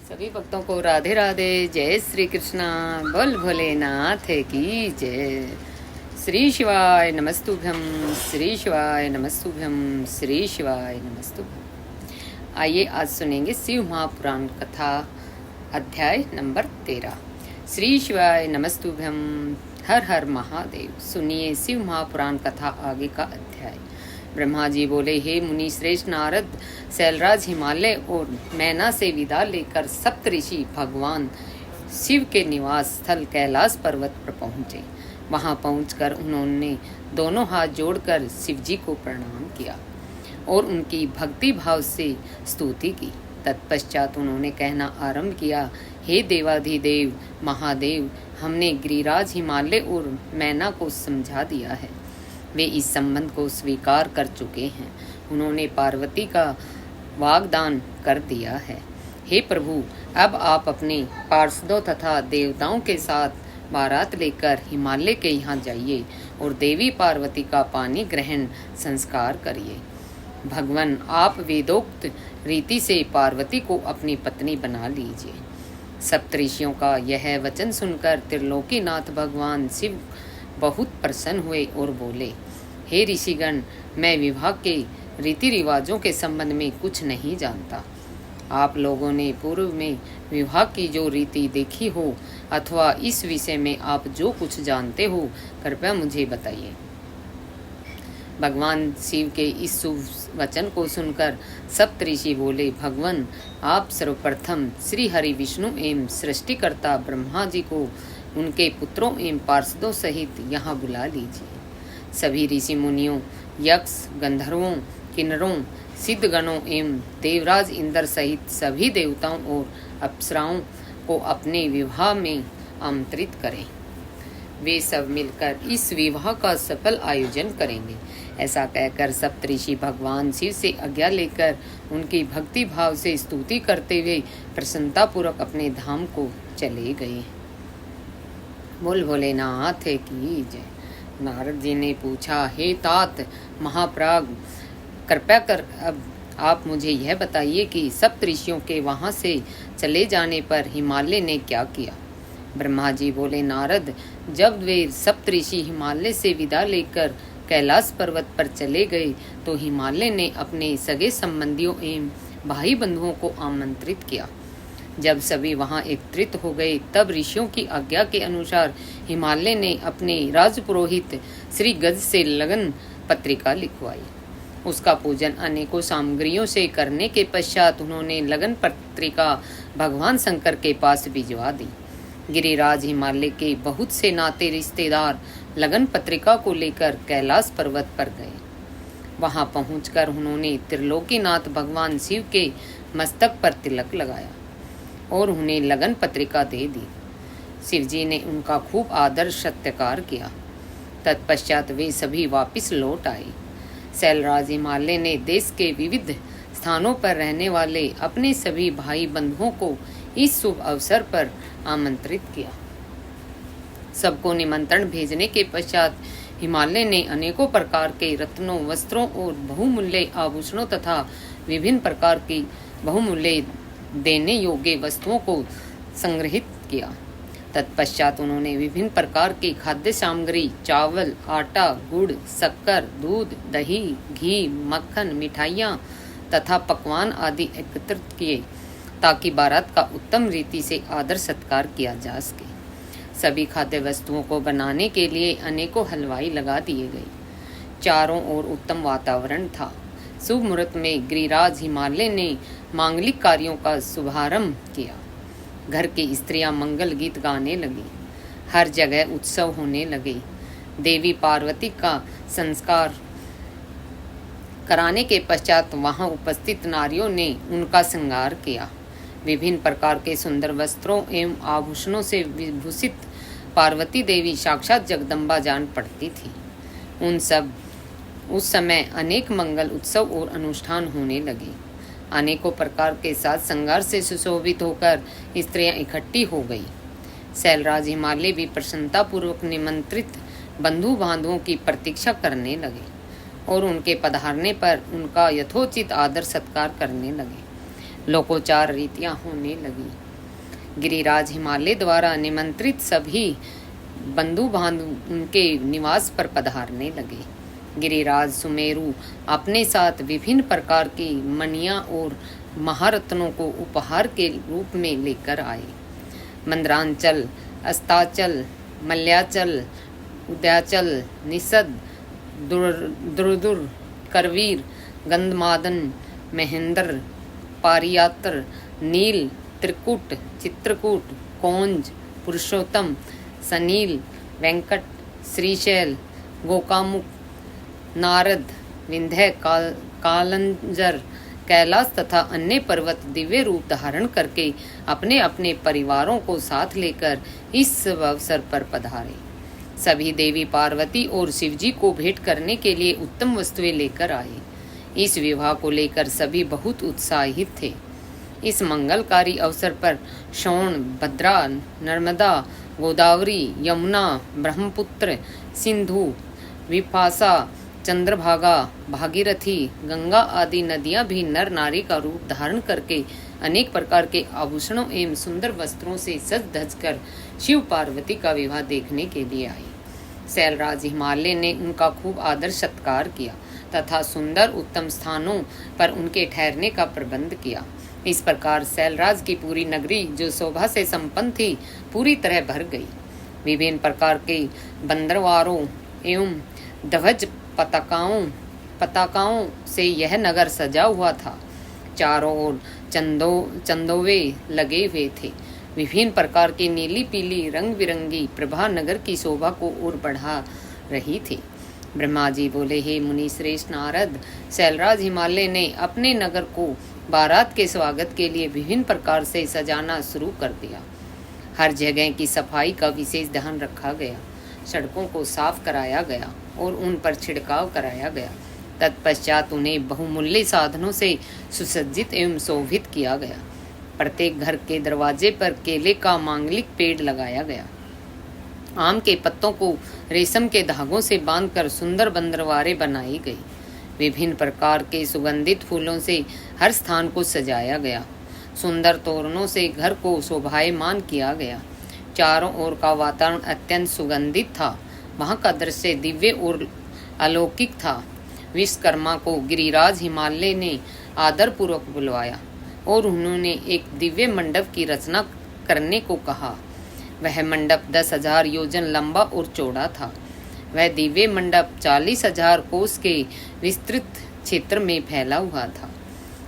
सभी भक्तों को राधे राधे। जय श्री कृष्णा। बोल भोलेनाथ की जय। श्री शिवाय नमस्तुभ्यम, श्री शिवाय नमस्तुभ्यम, श्री शिवाय नमस्तुभ्यम। आइए आज सुनेंगे शिव महापुराण कथा अध्याय नंबर 13। श्री शिवाय नमस्तुभ्यम, हर हर महादेव। सुनिए शिव महापुराण कथा आगे का अध्याय। ब्रह्मा जी बोले, हे मुनि श्रेष्ठ नारद, शैलराज हिमालय और मैना से विदा लेकर सप्तऋषि भगवान शिव के निवास स्थल कैलाश पर्वत पर पहुँचे। वहां पहुंचकर उन्होंने दोनों हाथ जोड़कर शिव जी को प्रणाम किया और उनकी भक्ति भाव से स्तुति की। तत्पश्चात उन्होंने कहना आरंभ किया, हे देवाधिदेव महादेव, हमने गिरिराज हिमालय और मैना को समझा दिया है। वे इस संबंध को स्वीकार कर चुके हैं। उन्होंने पार्वती का वाग्दान कर दिया है। हे प्रभु, अब आप अपने पार्षदों तथा देवताओं के साथ बारात लेकर हिमालय के यहाँ जाइए और देवी पार्वती का पानी ग्रहण संस्कार करिए। भगवान, आप वेदोक्त रीति से पार्वती को अपनी पत्नी बना लीजिए। सप्तऋषियों का यह वचन सुनकर त्रिलोकीनाथ भगवान शिव बहुत प्रसन्न हुए और बोले, हे ऋषिगण, मैं विवाह के रीति रिवाजों के संबंध में कुछ नहीं जानता। आप लोगों ने पूर्व में विवाह की जो रीति देखी हो अथवा इस विषय में आप जो कुछ जानते हो, कृपया मुझे बताइए। भगवान शिव के इस शुभ वचन को सुनकर सप्तऋषि बोले, भगवान, आप सर्वप्रथम श्री हरि विष्णु एवं सृष्टिकर्ता ब्रह्मा जी को उनके पुत्रों एवं पार्षदों सहित यहाँ बुला लीजिए। सभी ऋषि मुनियों, यक्ष, गंधर्वों, किन्नरों, सिद्धगणों एवं देवराज इंद्र सहित सभी देवताओं और अप्सराओं को अपने विवाह में आमंत्रित करें। वे सब मिलकर इस विवाह का सफल आयोजन करेंगे। ऐसा कहकर सप्तऋषि भगवान शिव से आज्ञा लेकर उनकी भक्ति भाव से स्तुति करते हुए प्रसन्नतापूर्वक अपने धाम को चले गए। बोल भोलेनाथ की जय। नारद जी ने पूछा, हे तात महाप्राग, कृपया कर अब आप मुझे यह बताइए कि सप्तऋषियों के वहां से चले जाने पर हिमालय ने क्या किया। ब्रह्मा जी बोले, नारद, जब वे सप्तऋषि हिमालय से विदा लेकर कैलाश पर्वत पर चले गए तो हिमालय ने अपने सगे संबंधियों एवं भाई बंधुओं को आमंत्रित किया। जब सभी वहां एकत्रित हो गए तब ऋषियों की आज्ञा के अनुसार हिमालय ने अपने राजपुरोहित श्री गज से लगन पत्रिका लिखवाई। उसका पूजन अनेकों सामग्रियों से करने के पश्चात उन्होंने लगन पत्रिका भगवान शंकर के पास भिजवा दी। गिरिराज हिमालय के बहुत से नाते रिश्तेदार लगन पत्रिका को लेकर कैलाश पर्वत पर गए। वहां पहुंचकर उन्होंने त्रिलोकीनाथ भगवान शिव के मस्तक पर तिलक लगाया और उन्हें लगन पत्रिका दे दी। शिवजी ने उनका खूब आदर सत्कार किया। तत्पश्चात वे सभी वापस लौट आए। शैलराज हिमालय ने देश के विविध स्थानों पर रहने वाले अपने सभी भाई बंधुओं को इस शुभ अवसर पर आमंत्रित किया। सबको निमंत्रण भेजने के पश्चात हिमालय ने अनेकों प्रकार के रत्नों, वस्त्रों और बहुमूल्य आभूषणों तथा विभिन्न प्रकार की बहुमूल्य देने योग्य वस्तुओं को संग्रहित किया। तत्पश्चात उन्होंने विभिन्न प्रकार की खाद्य सामग्री, चावल, आटा, गुड़, शक्कर, दूध, दही, घी, मक्खन, मिठाइयाँ तथा पकवान आदि एकत्रित किए ताकि बारात का उत्तम रीति से आदर सत्कार किया जा सके। सभी खाद्य वस्तुओं को बनाने के लिए अनेकों हलवाई लगा दिए गए। चारों ओर उत्तम वातावरण था। शुभ मुहूर्त में गिरिराज हिमालय ने मांगलिक कार्यों का शुभारंभ किया। घर की स्त्रियां मंगल गीत गाने लगी। हर जगह उत्सव होने लगे। देवी पार्वती का संस्कार कराने के पश्चात वहां उपस्थित नारियों ने उनका श्रृंगार किया। विभिन्न प्रकार के सुंदर वस्त्रों एवं आभूषणों से विभूषित पार्वती देवी साक्षात जगदम्बा जान पड़ती थी। उस समय अनेक मंगल उत्सव और अनुष्ठान होने लगे। अनेकों प्रकार के साज श्रृंगार से सुशोभित होकर स्त्रियां इकट्ठी हो गई। शैलराज हिमालय भी प्रसन्नतापूर्वक निमंत्रित बंधु बांधवों की प्रतीक्षा करने लगे और उनके पधारने पर उनका यथोचित आदर सत्कार करने लगे। लोकोचार रीतियां होने लगी। गिरिराज हिमालय द्वारा निमंत्रित सभी बंधु बांधु उनके निवास पर पधारने लगे। गिरिराज सुमेरु अपने साथ विभिन्न प्रकार की मणियां और महारत्नों को उपहार के रूप में लेकर आए। मंद्रांचल, अस्ताचल, मल्याचल, उदयाचल, निषद, दुर्दुर, करवीर, गंधमादन, महेंद्र, पारियात्र, नील, त्रिकुट, चित्रकूट, कोंज, पुरुषोत्तम, सनील, वेंकट, श्रीशैल, गोकामुख, नारद, विंध्य, कालंजर, कैलाश तथा अन्य पर्वत दिव्य रूप धारण करके अपने अपने परिवारों को साथ लेकर इस अवसर पर पधारे। सभी देवी पार्वती और शिवजी को भेंट करने के लिए उत्तम वस्तुएं लेकर आए। इस विवाह को लेकर सभी बहुत उत्साहित थे। इस मंगलकारी अवसर पर सोन, भद्रा, नर्मदा, गोदावरी, यमुना, ब्रह्मपुत्र, सिंधु, विपासा, चंद्रभागा, भागीरथी, गंगा आदि नदियां भी नर नारी का रूप धारण करके अनेक प्रकार के आभूषणों एवं सुंदर वस्त्रों से सज धज कर शिव पार्वती का विवाह देखने के लिए आई। शैलराज हिमालय ने उनका खूब आदर सत्कार किया तथा सुंदर उत्तम स्थानों पर उनके ठहरने का प्रबंध किया। इस प्रकार शैलराज की पूरी नगरी, जो शोभा से संपन्न थी, पूरी तरह भर गई। विभिन्न प्रकार के बंदरवारों एवं ध्वज पताकाओं से यह नगर सजा हुआ था। चारों ओर चंदोवे लगे हुए थे। विभिन्न प्रकार की नीली पीली रंग बिरंगी प्रभा नगर की शोभा को और बढ़ा रही थी। ब्रह्मा जी बोले, हे मुनि श्रेष्ठ नारद, शैलराज हिमालय ने अपने नगर को बारात के स्वागत के लिए विभिन्न प्रकार से सजाना शुरू कर दिया। हर जगह की सफाई का विशेष ध्यान रखा गया। सड़कों को साफ कराया गया और उन पर छिड़काव कराया गया। तत्पश्चात उन्हें बहुमूल्य साधनों से सुसज्जित एवं शोभित किया गया। प्रत्येक घर के दरवाजे पर केले का मांगलिक पेड़ लगाया गया। आम के पत्तों को रेशम के धागों से बांधकर सुंदर बंदरवारे बनाई गई। विभिन्न प्रकार के सुगंधित फूलों से हर स्थान को सजाया गया। सुंदर तोरणों से घर को शोभायमान किया गया। चारों ओर का वातावरण अत्यंत सुगंधित था। वहां का दृश्य दिव्य और अलौकिक था। विश्वकर्मा को गिरिराज हिमालय ने आदर पूर्वक बुलवाया और उन्होंने एक दिव्य मंडप की रचना करने को कहा। वह मंडप 10,000 योजन लंबा और चौड़ा था। वह दिव्य मंडप 40,000 कोस के विस्तृत क्षेत्र में फैला हुआ था।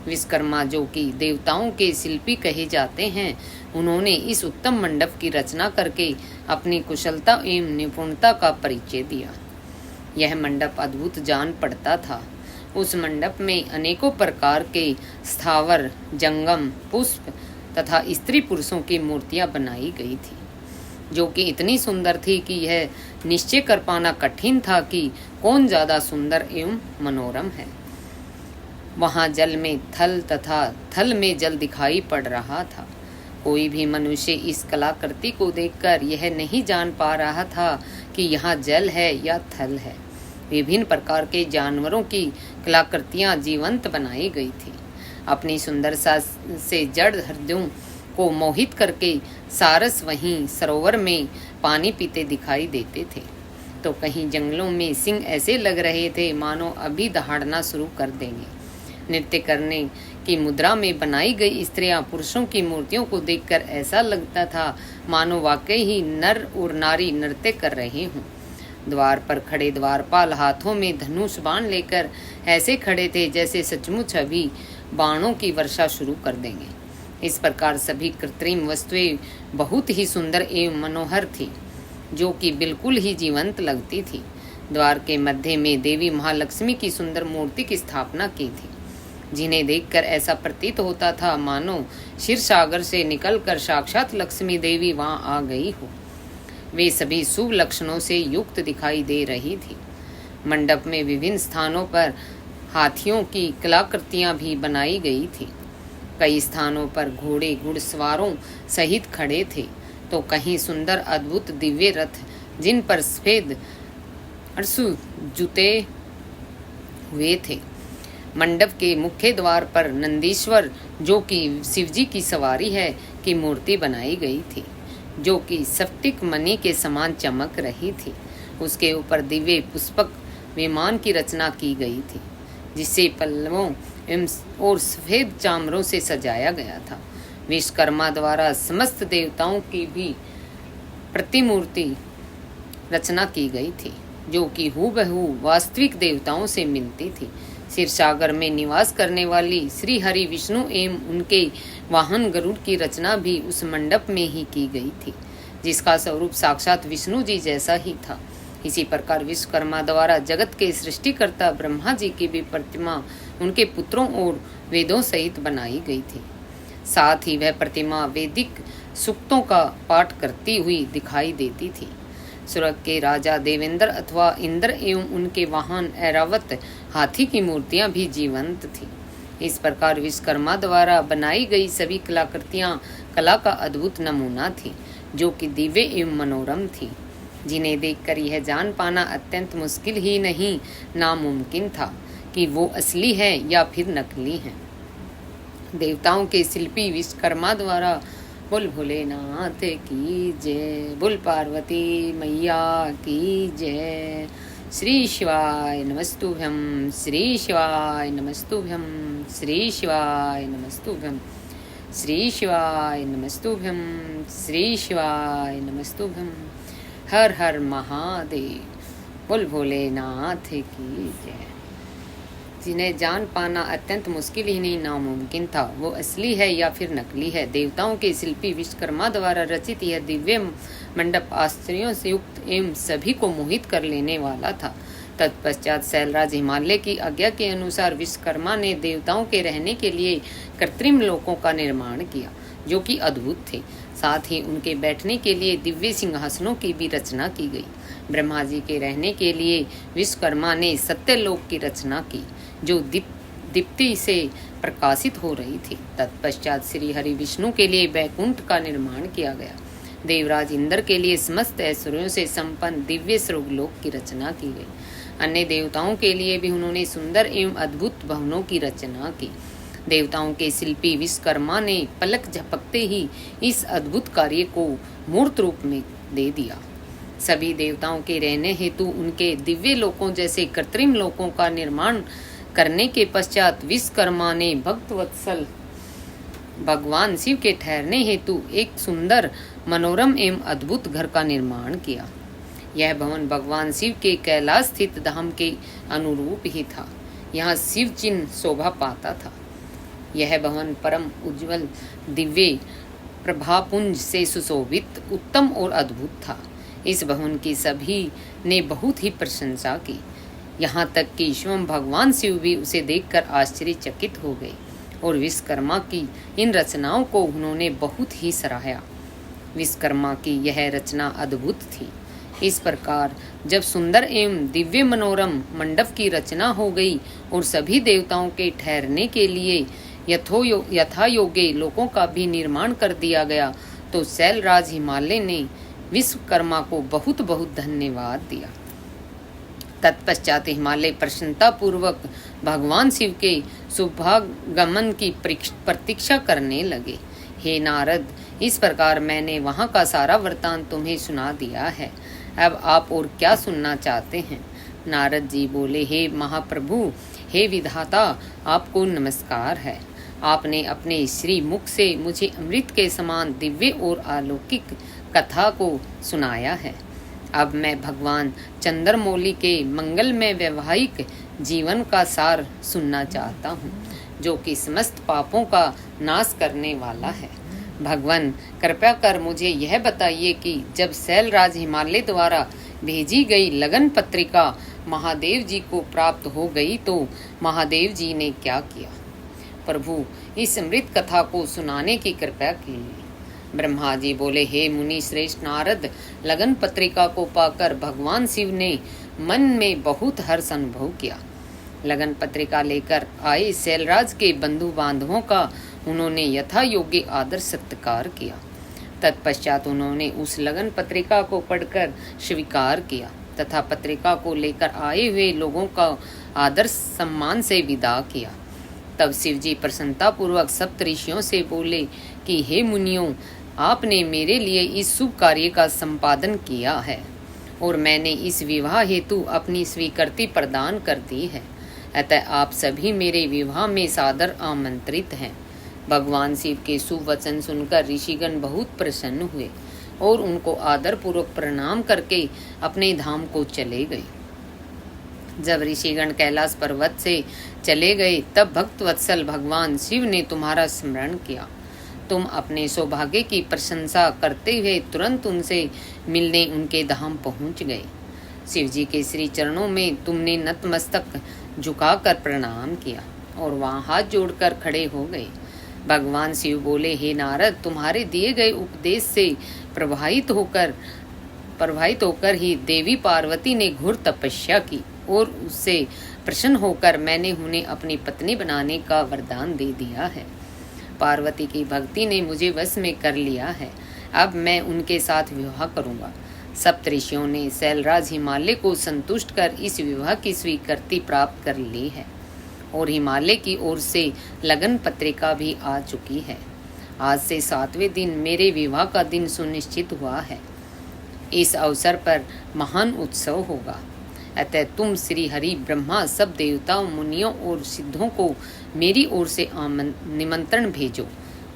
विश्वकर्मा, जो कि देवताओं के शिल्पी कहे जाते हैं, उन्होंने इस उत्तम मंडप की रचना करके अपनी कुशलता एवं निपुणता का परिचय दिया। यह मंडप अद्भुत जान पड़ता था। उस मंडप में अनेकों प्रकार के स्थावर, जंगम, पुष्प तथा स्त्री पुरुषों की मूर्तियां बनाई गई थी, जो कि इतनी सुंदर थी कि यह निश्चय कर पाना कठिन था कि कौन ज्यादा सुंदर एवं मनोरम है। वहां जल में थल तथा थल में जल दिखाई पड़ रहा था। कोई भी मनुष्य इस कलाकृति को देखकर यह नहीं जान पा रहा था कि यहाँ जल है या थल है। विभिन्न प्रकार के जानवरों की कलाकृतियां जीवंत बनाई गई थी। अपनी सुंदरता से जड़ हृदयों को मोहित करके सारस वहीं सरोवर में पानी पीते दिखाई देते थे, तो कहीं जंगलों में सिंह ऐसे लग रहे थे मानो अभी दहाड़ना शुरू कर देंगे। नृत्य करने की मुद्रा में बनाई गई स्त्रियां पुरुषों की मूर्तियों को देखकर ऐसा लगता था मानो वाकई ही नर और नारी नृत्य कर रहे हों। द्वार पर खड़े द्वारपाल हाथों में धनुष बाण लेकर ऐसे खड़े थे जैसे सचमुच अभी बाणों की वर्षा शुरू कर देंगे। इस प्रकार सभी कृत्रिम वस्तुएं बहुत ही सुंदर एवं मनोहर थी, जो कि बिल्कुल ही जीवंत लगती थी। द्वार के मध्य में देवी महालक्ष्मी की सुंदर मूर्ति की स्थापना की थी, जिन्हें देखकर ऐसा प्रतीत होता था मानो क्षीर सागर से निकलकर साक्षात लक्ष्मी देवी वहां आ गई हो। वे सभी शुभ लक्षणों से युक्त दिखाई दे रही थी। मंडप में विभिन्न स्थानों पर हाथियों की कलाकृतियां भी बनाई गई थी। कई स्थानों पर घोड़े घुड़सवारों सहित खड़े थे, तो कहीं सुंदर अद्भुत दिव्य रथ जिन पर सफेद अरसु जुते हुए थे। मंडप के मुख्य द्वार पर नंदीश्वर, जो कि शिवजी की सवारी है, की मूर्ति बनाई गई थी, जो कि स्फटिक मणि के समान चमक रही थी। उसके ऊपर दिव्य पुष्पक विमान की रचना की गई थी, जिसे पल्लवों और सफेद चामरों से सजाया गया था। विश्वकर्मा द्वारा समस्त देवताओं की भी प्रतिमूर्ति रचना की गई थी, जो कि हूबहू वास्तविक देवताओं से मिलती थी। क्षीरसागर में निवास करने वाली श्री हरि विष्णु एवं उनके वाहन गरुड़ की रचना भी उस मंडप में ही की गई थी, जिसका स्वरूप साक्षात विष्णु जी जैसा ही था। इसी प्रकार विश्वकर्मा द्वारा जगत के सृष्टिकर्ता ब्रह्मा जी की भी प्रतिमा उनके पुत्रों और वेदों सहित बनाई गई थी। साथ ही वह प्रतिमा वैदिक सूक्तों का पाठ करती हुई दिखाई देती थी। स्वर्ग के राजा देवेंद्र अथवा इंद्र एवं उनके वाहन ऐरावत हाथी की मूर्तियां भी जीवंत थी। इस प्रकार विश्वकर्मा द्वारा बनाई गई सभी कलाकृतियां कला का अद्भुत नमूना थी, जो कि दिव्य एवं मनोरम थी, जिन्हें देखकर यह जान पाना अत्यंत मुश्किल ही नहीं नामुमकिन था कि वो असली है या फिर नकली है। देवताओं के शिल्पी विश्वकर्मा द्वारा बोल भोलेनाथ की जय, बोल पार्वती मैया की जय। श्री शिवाय नमस्तुभ्यं, श्री शिवाय नमस्तुभ्यं, श्री शिवाय नमस्तुभ्यं, श्री शिवाय नमस्तुभ्यं, श्री शिवाय नमस्तुभ्यं। हर हर महादेव, बोल भोलेनाथ की जय। जिन्हें जान पाना अत्यंत मुश्किल ही नहीं नामुमकिन था, वो असली है या फिर नकली है। देवताओं के शिल्पी विश्वकर्मा द्वारा रचित यह दिव्य मंडप आश्चर्यों से युक्त एवं सभी को मोहित कर लेने वाला था। तत्पश्चात शैलराज हिमालय की आज्ञा के अनुसार विश्वकर्मा ने देवताओं के रहने के लिए कृत्रिम लोकों का निर्माण किया, जो कि अद्भुत थे। साथ ही उनके बैठने के लिए दिव्य सिंहासनों की भी रचना की गई। ब्रह्मा जी के रहने के लिए विश्वकर्मा ने सत्यलोक की रचना की, जो दीप्ति से प्रकाशित हो रही थी। तत्पश्चात श्री हरि विष्णु के लिए बैकुंठ का निर्माण किया गया। देवराज इंद्र के लिए समस्त ऐश्वर्यों से संपन्न दिव्य स्वर्गलोक की रचना की गई। अन्य देवताओं के लिए भी उन्होंने सुंदर एवं अद्भुत भवनों की रचना की। देवताओं के शिल्पी विश्वकर्मा ने पलक झपकते ही इस अद्भुत कार्य को मूर्त रूप में दे दिया। सभी देवताओं के रहने हेतु उनके दिव्य लोकों जैसे कृत्रिम लोकों का निर्माण करने के पश्चात विश्वकर्मा ने भक्तवत्सल भगवान शिव के ठहरने हेतु एक सुंदर मनोरम एवं अद्भुत घर का निर्माण किया। यह भवन भगवान शिव के कैलाश स्थित धाम के अनुरूप ही था। यहाँ शिव चिन्ह शोभा पाता था। यह भवन परम उज्जवल दिव्य प्रभापुंज से सुशोभित उत्तम और अद्भुत था। इस भवन की सभी ने बहुत ही प्रशंसा की, यहाँ तक कि स्वयं भगवान शिव भी उसे देखकर आश्चर्यचकित हो गए और विश्वकर्मा की इन रचनाओं को उन्होंने बहुत ही सराहा। विश्वकर्मा की यह रचना अद्भुत थी। इस प्रकार जब सुंदर एवं दिव्य मनोरम मंडप की रचना हो गई और सभी देवताओं के ठहरने के लिए यथा योग्य लोकों का भी निर्माण कर दिया गया, तो शैलराज हिमालय ने विश्वकर्मा को बहुत बहुत धन्यवाद दिया। तत्पश्चात हिमालय प्रसन्नता पूर्वक भगवान शिव के शुभागमन की प्रतीक्षा करने लगे। हे नारद, इस प्रकार मैंने वहाँ का सारा वृत्तांत तुम्हें सुना दिया है। अब आप और क्या सुनना चाहते हैं? नारद जी बोले, हे महाप्रभु, हे विधाता, आपको नमस्कार है। आपने अपने श्री मुख से मुझे अमृत के समान दिव्य और अलौकिक कथा को सुनाया है। अब मैं भगवान चंद्रमौली के मंगलमय वैवाहिक जीवन का सार सुनना चाहता हूँ, जो कि समस्त पापों का नाश करने वाला है। भगवान, कृपया कर मुझे यह बताइए कि जब शैलराज हिमालय द्वारा भेजी गई लगन पत्रिका महादेव जी को प्राप्त हो गई, तो महादेव जी ने क्या किया? प्रभु, इस अमृत कथा को सुनाने की कृपया कीजिए। ब्रह्मा जी बोले, हे मुनि श्रेष्ठ नारद, लगन पत्रिका को पाकर भगवान शिव ने मन में बहुत हर्ष अनुभव किया। लगन पत्रिका लेकर आए शैलराज के बंधु बांधवों का उन्होंने यथा योग्य आदर सत्कार किया। तत्पश्चात उन्होंने उस लगन पत्रिका को पढ़कर स्वीकार किया तथा पत्रिका को लेकर आए हुए लोगों का आदर सम्मान से विदा किया। तब शिवजी प्रसन्नता पूर्वक सप्तऋषियों से बोले कि हे मुनियों, आपने मेरे लिए इस शुभ कार्य का संपादन किया है और मैंने इस विवाह हेतु अपनी स्वीकृति प्रदान कर दी है। अतः आप सभी मेरे विवाह में सादर आमंत्रित हैं। भगवान शिव के शुभ वचन सुनकर ऋषिगण बहुत प्रसन्न हुए और उनको आदर पूर्वक प्रणाम करके अपने धाम को चले गए। जब ऋषिगण कैलाश पर्वत से चले गए तब भक्त वत्सल भगवान शिव ने तुम्हारा स्मरण किया। तुम अपने सौभाग्य की प्रशंसा करते हुए तुरंत उनसे मिलने उनके धाम पहुंच गए। शिव जी के श्री चरणों में तुमने नतमस्तक झुकाकर प्रणाम किया और वहां हाथ जोड़कर खड़े हो गए। भगवान शिव बोले, हे नारद, तुम्हारे दिए गए उपदेश से प्रभावित होकर ही देवी पार्वती ने घोर तपस्या की और उससे प्रसन्न होकर मैंने उन्हें अपनी पत्नी बनाने का वरदान दे दिया है। पार्वती की भक्ति ने मुझे वश में कर लिया है। अब मैं उनके साथ विवाह करूंगा। सप्तऋषियों ने शैलराज हिमालय को संतुष्ट कर इस विवाह की स्वीकृति प्राप्त कर ली है और हिमालय की ओर से लगन पत्रिका भी आ चुकी है। आज से 7वें दिन मेरे विवाह का दिन सुनिश्चित हुआ है। इस अवसर पर महान उत्सव होगा। अतः तुम श्री हरि ब्रह्मा सब देवताओं, मुनियों और सिद्धों को मेरी ओर से निमंत्रण भेजो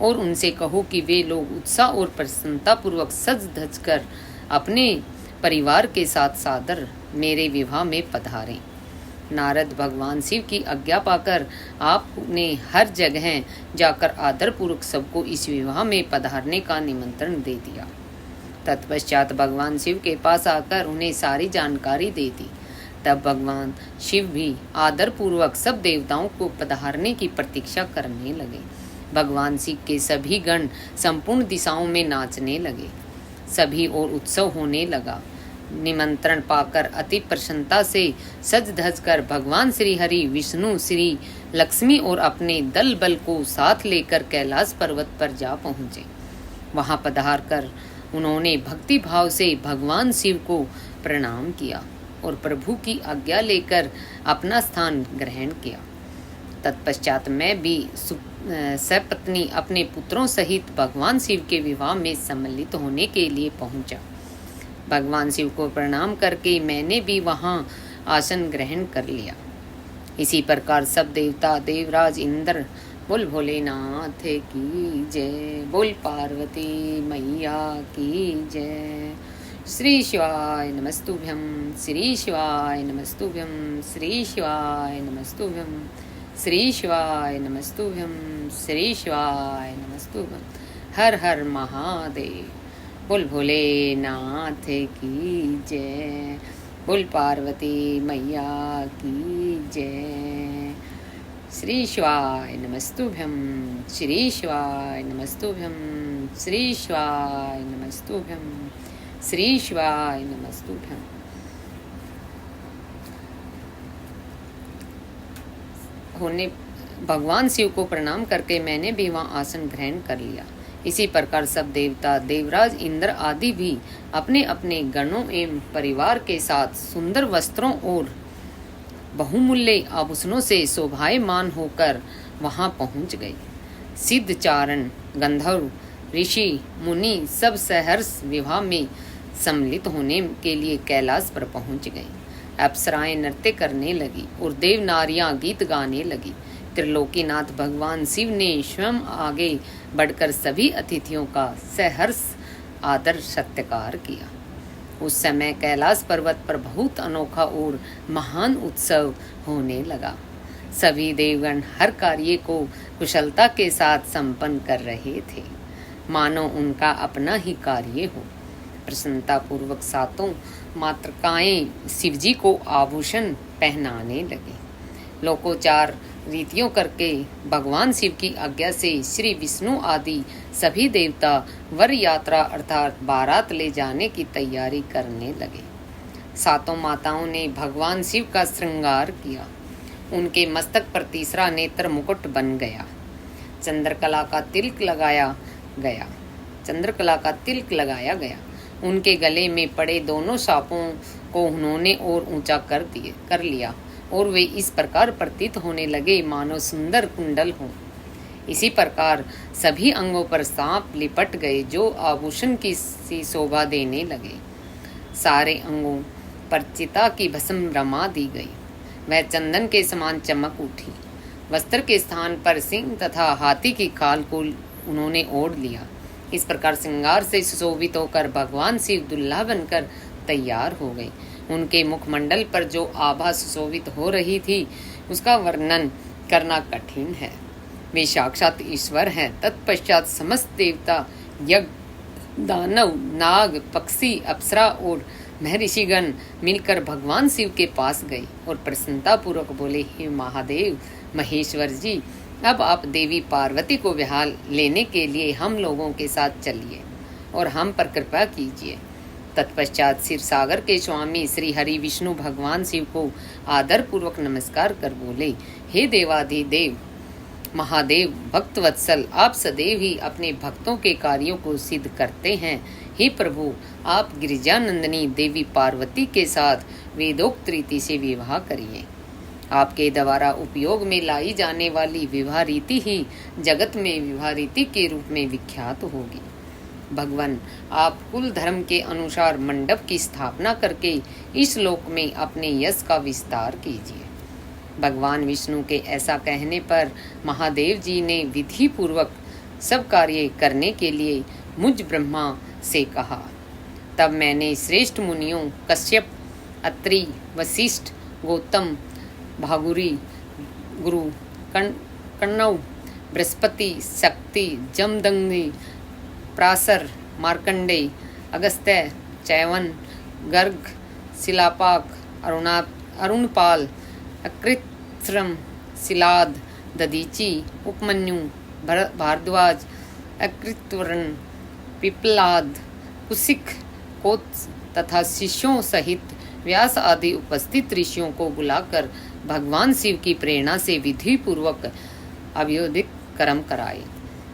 और उनसे कहो कि वे लोग उत्साह और प्रसन्नता पूर्वक सज धज कर अपने परिवार के साथ सादर मेरे विवाह में पधारें। नारद भगवान शिव की आज्ञा पाकर आपने हर जगह जाकर आदर पूर्वक सबको इस विवाह में पधारने का निमंत्रण दे दिया। तत्पश्चात भगवान शिव के पास आकर उन्हें सारी जानकारी दे दी। तब भगवान शिव भी आदर पूर्वक सब देवताओं को पधारने की प्रतीक्षा करने लगे। भगवान शिव के सभी गण संपूर्ण दिशाओं में नाचने लगे। सभी और उत्सव होने लगा। निमंत्रण पाकर अति प्रसन्नता से सज धज कर भगवान श्री हरि, विष्णु, श्री लक्ष्मी और अपने दल बल को साथ लेकर कैलाश पर्वत पर जा पहुँचे। वहां पधार कर उन्होंने भक्ति भाव से भगवान शिव को प्रणाम किया और प्रभु की आज्ञा लेकर अपना स्थान ग्रहण किया। तत्पश्चात मैं भी सपत्नी अपने पुत्रों सहित भगवान शिव के विवाह में सम्मिलित होने के लिए पहुंचा। भगवान शिव को प्रणाम करके मैंने भी वहां आसन ग्रहण कर लिया। इसी प्रकार सब देवता, देवराज, इंद्र, बोल भोलेनाथ की जय, बोल पार्वती मैया की जय। श्री शिवाय नमस्तुभ्यं, श्री शिवाय नमस्तुभ्यं, श्री शिवाय नमस्तुभ्यं, श्री शिवाय नमस्तुभ्यं, श्री शिवाय नमस्तुभ्यं। हर हर महादेव। बोल भोलेनाथ की जय, बोल पार्वती मैया की जय। श्री शिवाय नमस्तुभ्यं, श्री शिवाय नमस्तुभ्यं, श्री शिवाय नमस्तुभ्यं, श्री शिवाय नमस्तुभ्यं। होने भगवान शिव को प्रणाम करके मैंने भी वहाँ आसन ग्रहण कर लिया। इसी प्रकार सब देवता, देवराज, इंद्र आदि भी अपने अपने गणों एवं परिवार के साथ सुंदर वस्त्रों और बहुमूल्य आभूषणों से शोभायमान होकर वहां पहुंच गए। सिद्ध, चारण, गंधर्व, ऋषि, मुनि सब सहर्ष विवाह में सम्मिलित होने के लिए कैलाश पर पहुंच गए। अप्सराएं नृत्य करने लगी और देव नारियां गीत गाने लगी। त्रिलोकीनाथ भगवान शिव ने स्वयं आगे बढ़कर सभी अतिथियों का सहर्ष आदर सत्कार किया। उस समय कैलाश पर्वत पर बहुत अनोखा और महान उत्सव होने लगा। सभी देवगण हर कार्य को कुशलता के साथ संपन्न कर रहे थे, मानो उनका अपना ही कार्य हो। प्रसन्नता पूर्वक सातों मातृकाएं शिवजी को आभूषण पहनाने लगे। लोकोचार रीतियों करके भगवान शिव की आज्ञा से श्री विष्णु आदि सभी देवता वर यात्रा अर्थात बारात ले जाने की तैयारी करने लगे। सातों माताओं ने भगवान शिव का श्रृंगार किया। उनके मस्तक पर तीसरा नेत्र मुकुट बन गया। चंद्रकला का तिलक लगाया गया। उनके गले में पड़े दोनों सापों को उन्होंने और ऊंचा कर लिया और वे इस प्रकार प्रतीत होने लगे मानो सुंदर कुंडल हों। इसी प्रकार सभी अंगों पर सांप लिपट गए जो आभूषण की सी शोभा देने लगे। सारे अंगों पर चिता की भस्म रमा दी गई, वह चंदन के समान चमक उठी। वस्त्र के स्थान पर सिंह तथा हाथी की खाल को उन्होंने ओढ़ लिया। इस प्रकार श्रृंगार से सुशोभित होकर भगवान शिव दुल्हा बनकर तैयार हो गए। उनके मुखमंडल पर जो आभा सुशोभित हो रही थी उसका वर्णन करना कठिन है। वे साक्षात ईश्वर हैं। तत्पश्चात समस्त देवता, यज्ञ, दानव, नाग, पक्षी, अप्सरा और महर्षिगण मिलकर भगवान शिव के पास गए और प्रसन्नता पूर्वक बोले, हे महादेव महेश्वर जी, अब आप देवी पार्वती को ब्याह लेने के लिए हम लोगों के साथ चलिए और हम पर कृपा कीजिए। तत्पश्चात क्षीर सागर के स्वामी श्री हरि विष्णु भगवान शिव को आदर पूर्वक नमस्कार कर बोले, हे देवाधिदेव महादेव भक्तवत्सल, आप सदैव ही अपने भक्तों के कार्यों को सिद्ध करते हैं। हे प्रभु, आप गिरिजानंदिनी देवी पार्वती के साथ वेदोक्त रीति से विवाह करिए। आपके द्वारा उपयोग में लाई जाने वाली विवाह रीति ही जगत में विवाह रीति के रूप में विख्यात होगी। भगवान, आप कुल धर्म के अनुसार मंडप की स्थापना करके इस लोक में अपने यश का विस्तार कीजिए। भगवान विष्णु के ऐसा कहने पर महादेव जी ने विधि पूर्वक सब कार्य करने के लिए मुझ ब्रह्मा से कहा। तब मैंने श्रेष्ठ मुनियों कश्यप, अत्रि, वशिष्ठ, गौतम, भागुरी, गुरु, कण्व, बृहस्पति, शक्ति, जमदग्नि, प्रासर, मार्कंडेय, अगस्त्य, चैवन, गर्ग, शिलापाक, अरुणपाल, अकृत्रम, शिलाद, दधीचि, उपमन्यु, भारद्वाज, अकृतवर्ण, पिप्पलाद, कुशिक, कोत्स तथा शिष्यों सहित व्यास आदि उपस्थित ऋषियों को बुलाकर भगवान शिव की प्रेरणा से विधि पूर्वक अभियोदित कर्म कराए।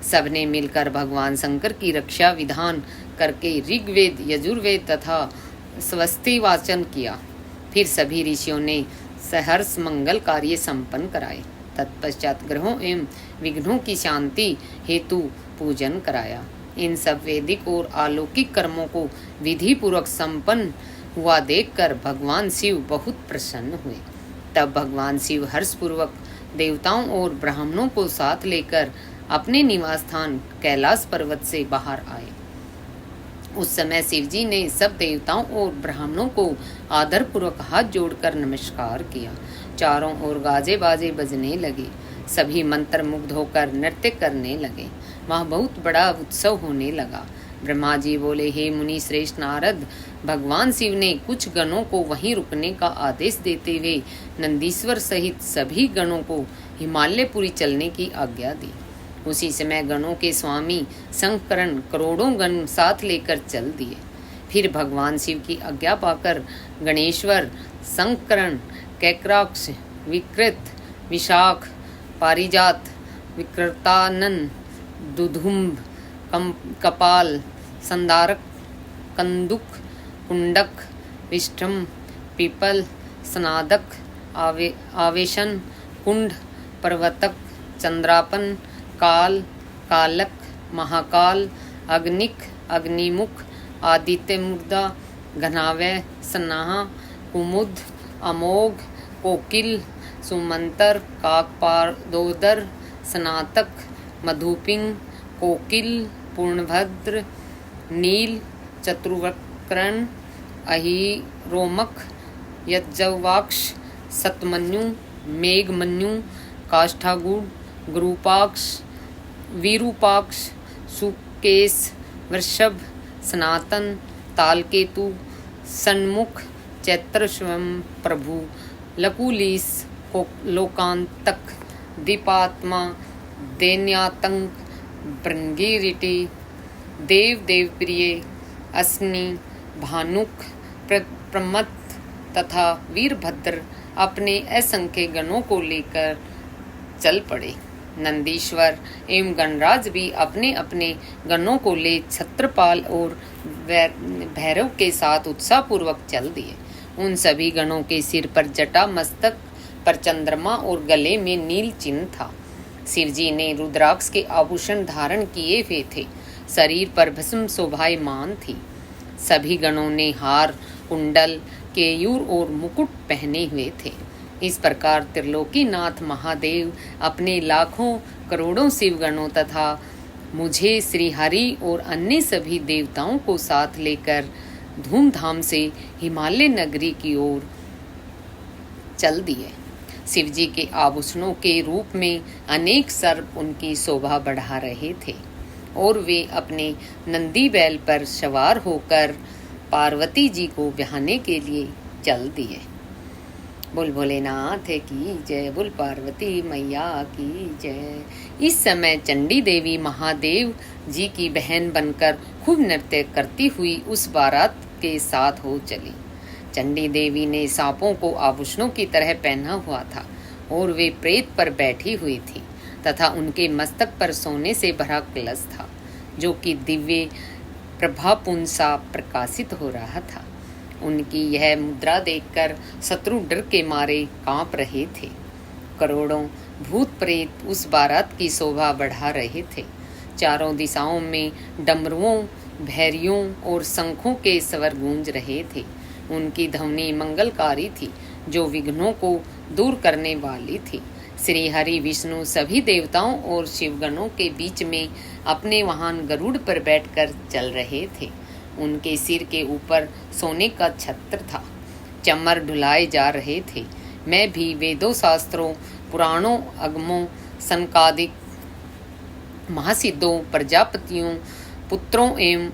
सबने मिलकर भगवान शंकर की रक्षा विधान करके ऋग्वेद, यजुर्वेद तथा स्वस्ति वाचन किया। फिर सभी ऋषियों ने सहर्ष मंगल कार्य संपन्न कराए। तत्पश्चात ग्रहों एवं विघ्नों की शांति हेतु पूजन कराया। इन सब वैदिक और अलौकिक कर्मों को विधि पूर्वक संपन्न हुआ देखकर भगवान शिव बहुत प्रसन्न हुए। तब भगवान शिव हर्षपूर्वक देवताओं और ब्राह्मणों को साथ लेकर अपने निवास स्थान कैलाश पर्वत से बाहर आए। उस समय शिवजी ने सब देवताओं और ब्राह्मणों को आदर पूर्वक हाथ जोड़कर नमस्कार किया। चारों ओर गाजे बाजे बजने लगे। सभी मंत्र मुग्ध होकर नृत्य करने लगे। वहाँ बहुत बड़ा उत्सव होने लगा। ब्रह्मा जी बोले, हे मुनि श्रेष्ठ नारद, भगवान शिव ने कुछ गणों को वहीं रुकने का आदेश देते हुए नंदीश्वर सहित सभी गणों को हिमालयपुरी चलने की आज्ञा दी। उसी समय गणों के स्वामी शंकरण करोड़ों गण साथ लेकर चल दिए। फिर भगवान शिव की आज्ञा पाकर गणेश्वर, शंकरण, कैक्राक्ष, विकृत, विशाख, पारिजात, विकृतानन, दुधुम्ब, कपाल, संदारक, कंदुक, कुंडक, विष्ठम, पीपल, स्नादक, आवेशन, कुंड, पर्वतक, चंद्रापन, काल, कालक, महाकाल, अग्निक, अग्निमुख, आदित्य मुर्दा, घनावय, सनाहा, कुमुद, अमोघ, कोकिल, सुमंतर, काकपादोदर, स्नातक, मधुपिंग, कोकिल, पूर्णभद्र, नील, चतुर्वक्रण, अहिरोमक, यज्जवाक्ष, सतमन्यु, मेघमन्यु, काष्ठागुड़, गुरुपाक्ष, वीरूपाक्ष, सुकेश, वृषभ, सनातन, तालकेतु, सन्मुख, चैत्रश्वम प्रभु, लकुलीस, लोकांतक, दीपात्मा, दैन्यातंक, भृंगिरिटी, देव देवप्रिय, अस्नि, भानुक, प्रमथ तथा वीरभद्र अपने असंख्य गणों को लेकर चल पड़े। नंदीश्वर एवं गणराज भी अपने अपने गणों को ले छत्रपाल और भैरव के साथ उत्साहपूर्वक चल दिए। उन सभी गणों के सिर पर जटा, मस्तक पर चंद्रमा और गले में नील चिन्ह था। शिवजी ने रुद्राक्ष के आभूषण धारण किए हुए थे। शरीर पर भस्म शोभायमान थी। सभी गणों ने हार, कुंडल, केयूर और मुकुट पहने हुए थे। इस प्रकार त्रिलोकीनाथ महादेव अपने लाखों करोड़ों शिवगणों तथा मुझे श्री हरि और अन्य सभी देवताओं को साथ लेकर धूमधाम से हिमालय नगरी की ओर चल दिए। शिवजी के आभूषणों के रूप में अनेक सर्प उनकी शोभा बढ़ा रहे थे और वे अपने नंदी बैल पर सवार होकर पार्वती जी को ब्याहने के लिए चल दिए। बोल भोलेनाथ की जय, बोल पार्वती मैया की जय। इस समय चंडी देवी महादेव जी की बहन बनकर खूब नृत्य करती हुई उस बारात के साथ हो चली। चंडी देवी ने सांपों को आभूषणों की तरह पहना हुआ था और वे प्रेत पर बैठी हुई थी तथा उनके मस्तक पर सोने से भरा कलश था जो कि दिव्य प्रभापूर्ण सा प्रकाशित हो रहा था। उनकी यह मुद्रा देखकर शत्रु डर के मारे कांप रहे थे। करोड़ों भूत प्रेत उस बारात की शोभा बढ़ा रहे थे। चारों दिशाओं में डमरुओं, भैरियों और शंखों के स्वर गूंज रहे थे। उनकी ध्वनि मंगलकारी थी जो विघ्नों को दूर करने वाली थी। श्री हरि विष्णु सभी देवताओं और शिवगणों के बीच में अपने वाहन गरुड़ पर बैठकर चल रहे थे। उनके सिर के ऊपर सोने का छत्र था। चमर ढुलाए जा रहे थे। मैं भी वेदों, शास्त्रों, पुराणों, अगमों, सनकादिक महासिद्धों, प्रजापतियों, पुत्रों एवं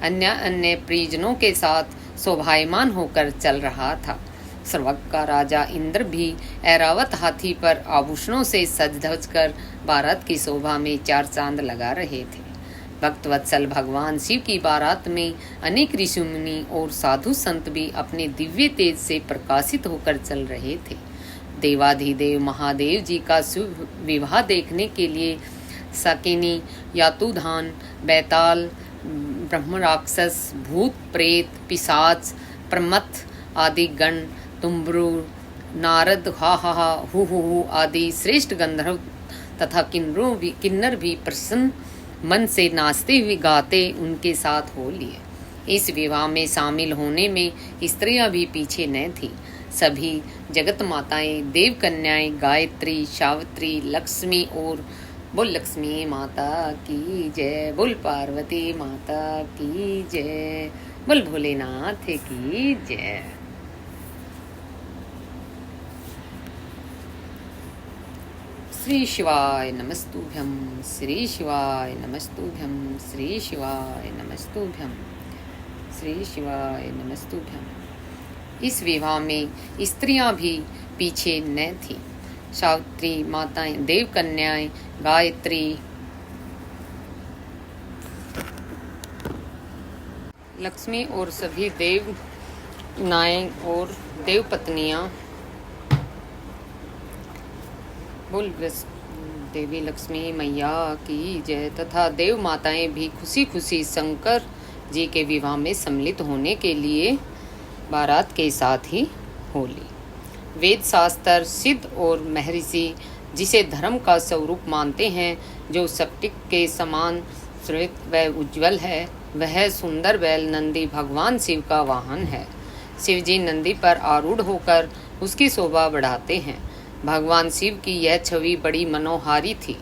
अन्य परिजनों के साथ शोभायमान होकर चल रहा था। स्वर्ग का राजा इंद्र भी ऐरावत हाथी पर आभूषणों से सज धज कर बारात की शोभा में चार चांद लगा रहे थे। भक्त वत्सल भगवान शिव की बारात में अनेक ऋषि मुनि और साधु संत भी अपने दिव्य तेज से प्रकाशित होकर चल रहे थे। देवाधिदेव महादेव जी का शुभ विवाह देखने के लिए साकिनी, यातुधान, बैताल, ब्रह्म राक्षस, भूत प्रेत, पिशाच, प्रमथ आदि गण, तुम्ब्रू, नारद, हा हा हा, हु आदि श्रेष्ठ गंधर्व तथा किन्नर भी प्रसन्न मन से नाचते हुए गाते उनके साथ हो लिए। इस विवाह में शामिल होने में स्त्रियां भी पीछे न थी। सभी जगत माताएं, देव कन्याएं, गायत्री, सावित्री, लक्ष्मी और बोल लक्ष्मी माता की जय, बोल पार्वती माता की जय, बोल भोलेनाथ की जय। श्री शिवाय नमस्तुभ्यं, श्री शिवाय नमस्तुभ्यं, श्री शिवाय नमस्तुभ्यं, श्री शिवाय नमस्तुभ्यं। इस विवाह में स्त्रियां भी पीछे न थीं। सावित्री माताएं, देव कन्याएं, गायत्री, लक्ष्मी और सभी देव नाएं और देव पत्नियां, बोल देवी लक्ष्मी मैया की जय, तथा देव माताएं भी खुशी खुशी शंकर जी के विवाह में सम्मिलित होने के लिए बारात के साथ ही होली। वेद शास्त्र, सिद्ध और महर्षि जिसे धर्म का स्वरूप मानते हैं, जो स्फटिक के समान श्वेत व उज्ज्वल है, वह सुंदर बैल नंदी भगवान शिव का वाहन है। शिवजी नंदी पर आरूढ़ होकर उसकी शोभा बढ़ाते हैं। भगवान शिव की यह छवि बड़ी मनोहारी थी।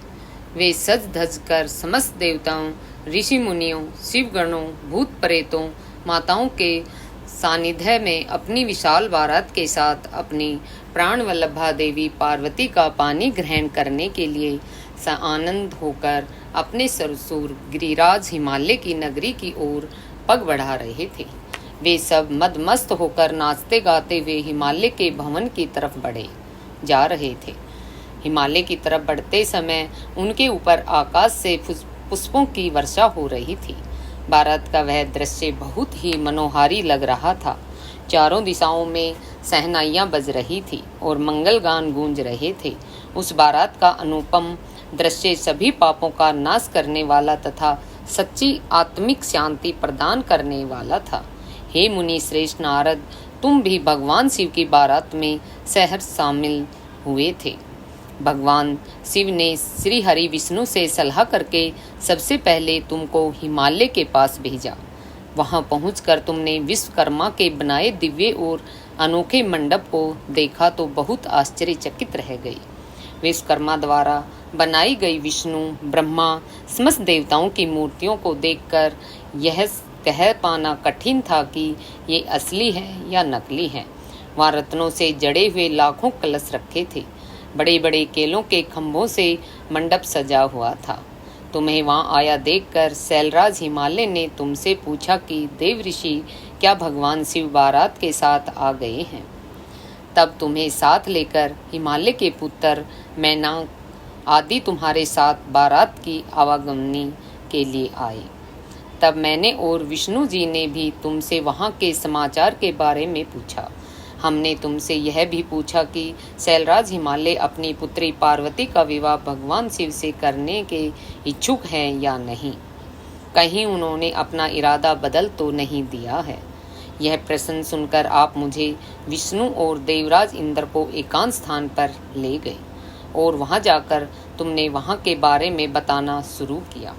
वे सज धज कर समस्त देवताओं, ऋषि मुनियों, शिवगणों, भूत प्रेतों, माताओं के सानिध्य में अपनी विशाल बारात के साथ अपनी प्राण वल्लभा देवी पार्वती का पानी ग्रहण करने के लिए आनंद होकर अपने सरसूर गिरिराज हिमालय की नगरी की ओर पग बढ़ा रहे थे। वे सब मदमस्त होकर नाचते गाते हुए हिमालय के भवन की तरफ बढ़े जा रहे थे। हिमालय की तरफ बढ़ते समय उनके ऊपर आकाश से पुष्पों की वर्षा हो रही थी। बारात का वह दृश्य बहुत ही मनोहारी लग रहा था। चारों दिशाओं में सहनाइयाँ बज रही थी और मंगल गान गूंज रहे थे उस बारात का अनुपम दृश्य सभी पापों का नाश करने वाला तथा सच्ची आत्मिक शांति प्रदान करने वाला था। हे मुनि श्रेष्ठ नारद, तुम भी भगवान शिव की बारात में सहर्ष शामिल हुए थे। भगवान शिव ने श्री हरि विष्णु से सलाह करके सबसे पहले तुमको हिमालय के पास भेजा। वहां पहुंचकर तुमने विश्वकर्मा के बनाए दिव्य और अनोखे मंडप को देखा तो बहुत आश्चर्यचकित रह गई। विश्वकर्मा द्वारा बनाई गई विष्णु, ब्रह्मा, समस्त देवताओं की मूर्तियों को देखकर यह कह पाना कठिन था कि ये असली है या नकली है। वहाँ रत्नों से जड़े हुए लाखों कलश रखे थे। बड़े बड़े केलों के खंभों से मंडप सजा हुआ था। तुम्हें वहाँ आया देखकर शैलराज हिमालय ने तुमसे पूछा कि देव ऋषि क्या भगवान शिव बारात के साथ आ गए हैं। तब तुम्हें साथ लेकर हिमालय के पुत्र मैनाक आदि तुम्हारे साथ बारात की आवागमनी के लिए आए। तब मैंने और विष्णु जी ने भी तुमसे वहाँ के समाचार के बारे में पूछा। हमने तुमसे यह भी पूछा कि शैलराज हिमालय अपनी पुत्री पार्वती का विवाह भगवान शिव से करने के इच्छुक हैं या नहीं। कहीं उन्होंने अपना इरादा बदल तो नहीं दिया है। यह प्रश्न सुनकर आप मुझे विष्णु और देवराज इंद्र को एकांत स्थान पर ले गए और वहां जाकर तुमने वहां के बारे में बताना शुरू किया।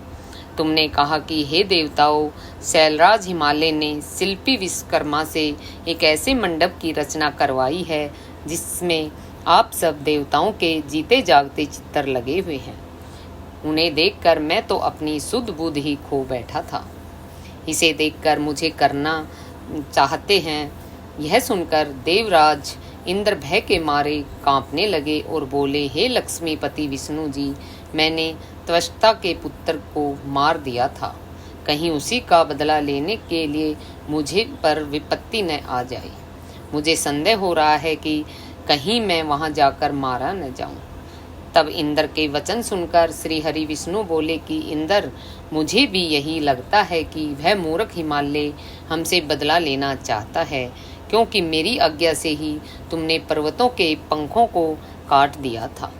तुमने कहा कि हे देवताओं, शैलराज हिमालय ने शिल्पी विश्वकर्मा से एक ऐसे मंडप की रचना करवाई है जिसमें आप सब देवताओं के जीते जागते चित्र लगे हुए हैं। उन्हें देखकर मैं तो अपनी शुद्ध बुद्धि ही खो बैठा था। इसे देखकर मुझे करना चाहते हैं। यह सुनकर देवराज इंद्र भय के मारे कांपने लगे और बोले, हे लक्ष्मीपति विष्णु जी, मैंने त्वष्टा के पुत्र को मार दिया था। कहीं उसी का बदला लेने के लिए मुझे पर विपत्ति न आ जाए। मुझे संदेह हो रहा है कि कहीं मैं वहां जाकर मारा न जाऊं। तब इंद्र के वचन सुनकर श्री हरि विष्णु बोले कि इंद्र, मुझे भी यही लगता है कि वह मूर्ख हिमालय हमसे बदला लेना चाहता है, क्योंकि मेरी आज्ञा से ही तुमने पर्वतों के पंखों को काट दिया था।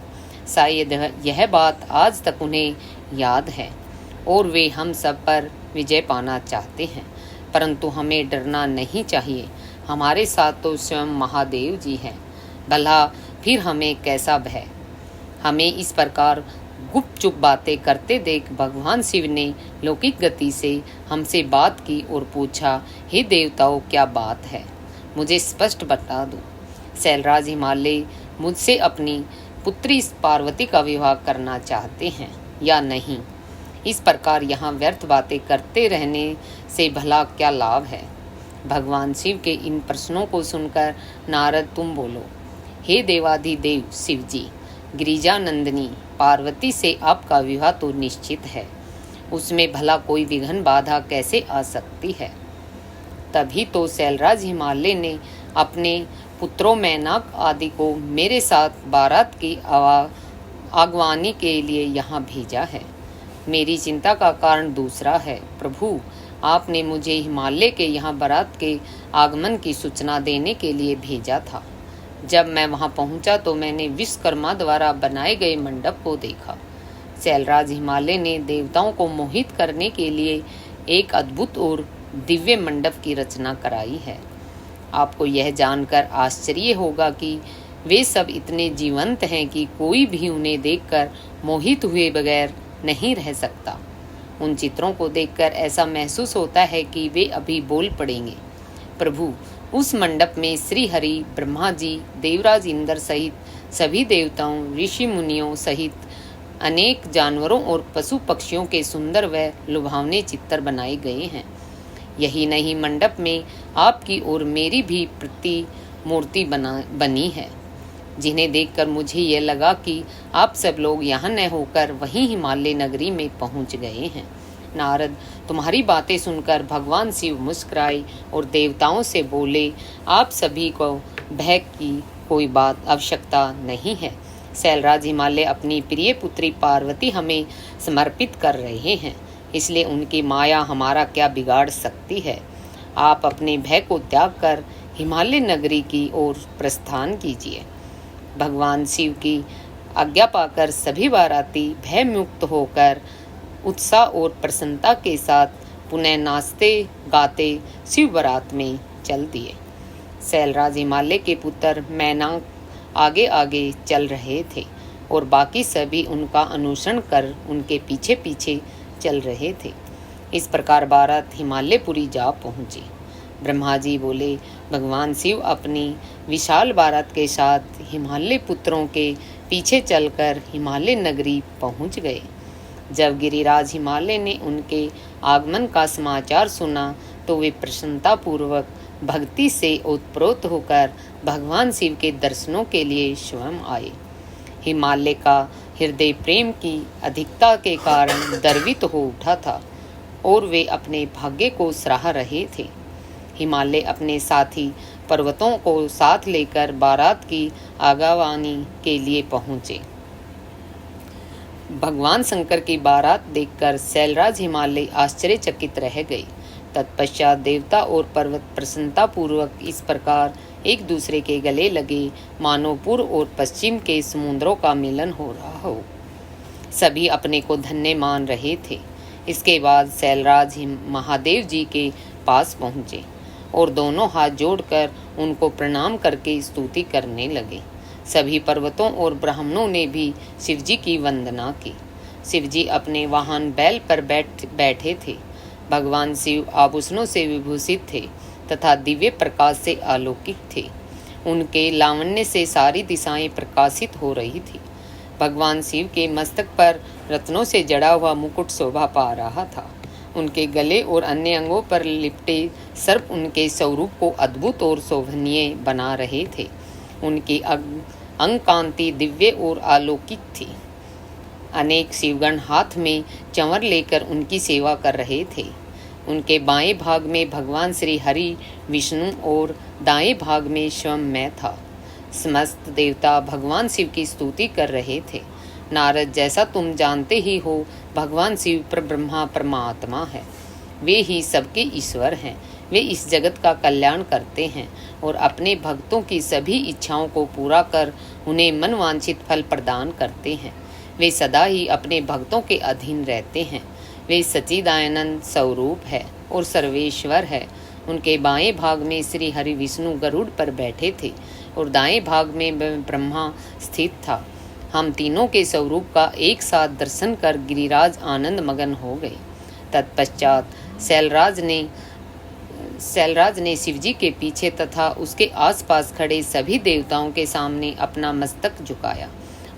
शायद यह बात आज तक उन्हें याद है और वे हम सब पर विजय पाना चाहते हैं, परंतु हमें डरना नहीं चाहिए। हमारे साथ तो स्वयं महादेव जी हैं। भला फिर हमें कैसा भय। हमें इस प्रकार गुपचुप बातें करते देख भगवान शिव ने लौकिक गति से हमसे बात की और पूछा, हे देवताओं, क्या बात है, मुझे स्पष्ट बता दो। शैलराज हिमालय मुझसे अपनी पुत्री पार्वती का विवाह करना चाहते हैं या नहीं। इस प्रकार यहाँ व्यर्थ बातें करते रहने से भला क्या लाभ है। भगवान शिव के इन प्रश्नों को सुनकर नारद, तुम बोलो। हे देवाधिदेव शिव जी, गिरिजा नंदिनी पार्वती से आपका विवाह तो निश्चित है, उसमें भला कोई विघ्न बाधा कैसे आ सकती है। तभी तो शैलराज हिमालय ने अपने पुत्रों मैनाक आदि को मेरे साथ बारात की आगवानी के लिए यहाँ भेजा है। मेरी चिंता का कारण दूसरा है। प्रभु, आपने मुझे हिमालय के यहाँ बारात के आगमन की सूचना देने के लिए भेजा था। जब मैं वहाँ पहुँचा तो मैंने विश्वकर्मा द्वारा बनाए गए मंडप को देखा। शैलराज हिमालय ने देवताओं को मोहित करने के लिए एक अद्भुत और दिव्य मंडप की रचना कराई है। आपको यह जानकर आश्चर्य होगा कि वे सब इतने जीवंत हैं कि कोई भी उन्हें देखकर मोहित हुए बगैर नहीं रह सकता। उन चित्रों को देखकर ऐसा महसूस होता है कि वे अभी बोल पड़ेंगे। प्रभु, उस मंडप में श्री हरि, ब्रह्मा जी, देवराज इंद्र सहित सभी देवताओं, ऋषि मुनियों सहित अनेक जानवरों और पशु पक्षियों के सुंदर व लुभावने चित्र बनाए गए हैं। यही नहीं, मंडप में आपकी और मेरी भी मूर्ति बनी है, जिन्हें देखकर मुझे यह लगा कि आप सब लोग यहाँ न होकर वहीं हिमालय नगरी में पहुँच गए हैं। नारद, तुम्हारी बातें सुनकर भगवान शिव मुस्कुराए और देवताओं से बोले, आप सभी को भय की कोई बात आवश्यकता नहीं है। शैलराज हिमालय अपनी प्रिय पुत्री पार्वती हमें समर्पित कर रहे हैं, इसलिए उनकी माया हमारा क्या बिगाड़ सकती है। आप अपने भय को त्याग कर हिमालय नगरी की ओर प्रस्थान कीजिए। भगवान शिव की आज्ञा पाकर सभी बाराती भय मुक्त होकर उत्साह और प्रसन्नता के साथ पुनः नाचते गाते शिव बारात में चल दिए। सैलराज हिमालय के पुत्र मैनाक आगे आगे चल रहे थे और बाकी सभी उनका अनुसरण कर उनके पीछे पीछे चल रहे थे। इस प्रकार बारात हिमालयपुरी जा पहुंची। ब्रह्मा जी बोले, भगवान शिव अपनी विशाल बारात के साथ हिमालय पुत्रों के पीछे चलकर हिमालय नगरी पहुंच गए। जब गिरिराज हिमालय ने उनके आगमन का समाचार सुना तो वे प्रसन्नता पूर्वक भक्ति से ओतप्रोत होकर भगवान शिव के दर्शनों के लिए स्वयं आए। हिमालय का हृदय प्रेम की अधिकता के कारण गर्वित हो उठा था और वे अपने भाग्य को सराह रहे थे। हिमालय अपने साथी पर्वतों को साथ लेकर बारात की आगावानी के लिए पहुंचे। भगवान शंकर की बारात देखकर सैलराज हिमालय आश्चर्यचकित रह गए। तत्पश्चात देवता और पर्वत प्रसन्नता पूर्वक इस प्रकार एक दूसरे के गले लगे मानो पूर्व और पश्चिम के समुद्रों का मिलन हो रहा हो। सभी अपने को धन्य मान रहे थे। इसके बाद सैलराज महादेव जी के पास पहुंचे और दोनों हाथ जोड़कर उनको प्रणाम करके स्तुति करने लगे। सभी पर्वतों और ब्राह्मणों ने भी शिवजी की वंदना की। शिवजी अपने वाहन बैल पर बैठे थे। भगवान शिव आभूषणों से विभूषित थे तथा दिव्य प्रकाश से आलोकित थे। उनके लावण्य से सारी दिशाएं प्रकाशित हो रही थी। भगवान शिव के मस्तक पर रत्नों से जड़ा हुआ मुकुट शोभा पा रहा था। उनके गले और अन्य अंगों पर लिपटे सर्प उनके स्वरूप को अद्भुत और शोभनीय बना रहे थे। उनकी अंग कांति दिव्य और अलौकिक थी। अनेक शिवगण हाथ में चंवर लेकर उनकी सेवा कर रहे थे। उनके बाएं भाग में भगवान श्री हरि विष्णु और दाएं भाग में स्वयं मैं था। समस्त देवता भगवान शिव की स्तुति कर रहे थे। नारद, जैसा तुम जानते ही हो, भगवान शिव ब्रह्मा परमात्मा है। वे ही सबके ईश्वर हैं। वे इस जगत का कल्याण करते हैं और अपने भक्तों की सभी इच्छाओं को पूरा कर उन्हें मनवांछित फल प्रदान करते हैं। वे सदा ही अपने भक्तों के अधीन रहते हैं। वे सच्चिदानंद स्वरूप है और सर्वेश्वर है। उनके बाएं भाग में श्री हरि विष्णु गरुड़ पर बैठे थे और दाएं भाग में ब्रह्मा स्थित था। हम तीनों के स्वरूप का एक साथ दर्शन कर गिरिराज आनंद मगन हो गए। तत्पश्चात सैलराज ने शिवजी के पीछे तथा उसके आसपास खड़े सभी देवताओं के सामने अपना मस्तक झुकाया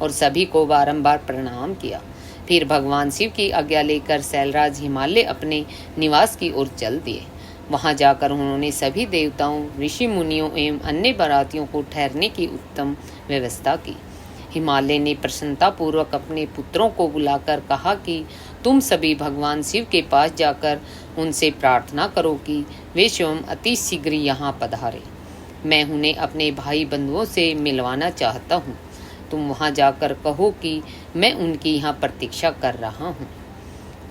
और सभी को बारंबार प्रणाम किया। फिर भगवान शिव की आज्ञा लेकर सैलराज हिमालय अपने निवास की ओर चल दिए। वहां जाकर उन्होंने सभी देवताओं, ऋषि मुनियों एवं अन्य बारातियों को ठहरने की उत्तम व्यवस्था की। हिमालय ने प्रसन्नता पूर्वक अपने पुत्रों को बुलाकर कहा कि तुम सभी भगवान शिव के पास जाकर उनसे प्रार्थना करो कि वे स्वयं अति शीघ्र यहाँ पधारे। मैं उन्हें अपने भाई बंधुओं से मिलवाना चाहता हूँ। तुम वहाँ जाकर कहो कि मैं उनकी यहाँ प्रतीक्षा कर रहा हूँ।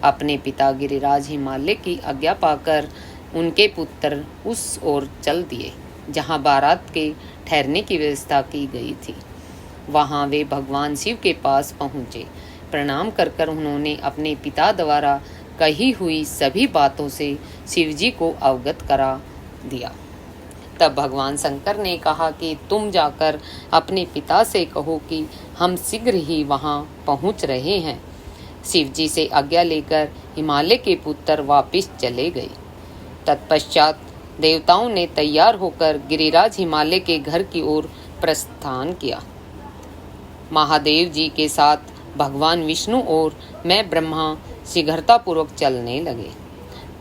अपने पिता गिरिराज हिमालय की आज्ञा पाकर उनके पुत्र उस ओर चल दिए जहाँ बारात के ठहरने की व्यवस्था की गई थी। वहाँ वे भगवान शिव के पास पहुँचे। प्रणाम कर कर उन्होंने अपने पिता द्वारा कही हुई सभी बातों से शिवजी को अवगत करा दिया। तब भगवान शंकर ने कहा कि तुम जाकर अपने पिता से कहो कि हम शीघ्र ही वहाँ पहुँच रहे हैं। शिवजी से आज्ञा लेकर हिमालय के पुत्र वापस चले गए। तत्पश्चात देवताओं ने तैयार होकर गिरिराज हिमालय के घर की ओर प्रस्थान किया। महादेव जी के साथ भगवान विष्णु और मैं ब्रह्मा शीघ्रतापूर्वक चलने लगे।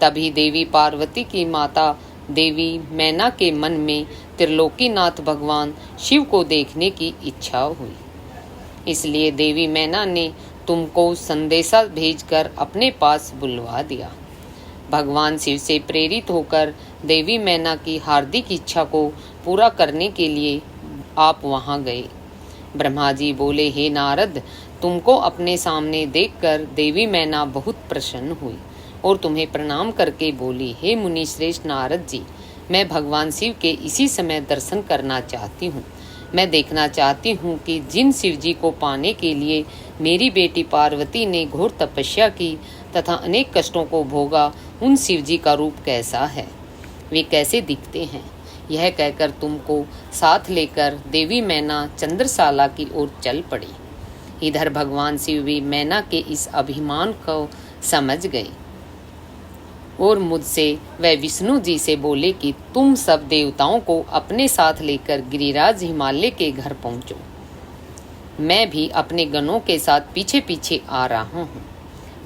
तभी देवी पार्वती की माता देवी मैना के मन में त्रिलोकीनाथ भगवान शिव को देखने की इच्छा हुई। इसलिए देवी मैना ने तुमको संदेशा भेजकर अपने पास बुलवा दिया। भगवान शिव से प्रेरित होकर देवी मैना की हार्दिक इच्छा को पूरा करने के लिए आप वहां गए। ब्रह्मा जी बोले, हे नारद, तुमको अपने सामने देखकर देवी मैना बहुत प्रसन्न हुई और तुम्हें प्रणाम करके बोली, हे मुनि श्रेष्ठ नारद जी, मैं भगवान शिव के इसी समय दर्शन करना चाहती हूँ। मैं देखना चाहती हूँ कि जिन शिव जी को पाने के लिए मेरी बेटी पार्वती ने घोर तपस्या की तथा अनेक कष्टों को भोगा, उन शिव जी का रूप कैसा है, वे कैसे दिखते हैं। यह कहकर तुमको साथ लेकर देवी मैना चंद्रशाला की ओर चल पड़ी। इधर भगवान शिव भी मैना के इस अभिमान को समझ गए और मुझसे वह विष्णु जी से बोले कि तुम सब देवताओं को अपने साथ लेकर गिरिराज हिमालय के घर पहुंचो। मैं भी अपने गणों के साथ पीछे पीछे आ रहा हूँ।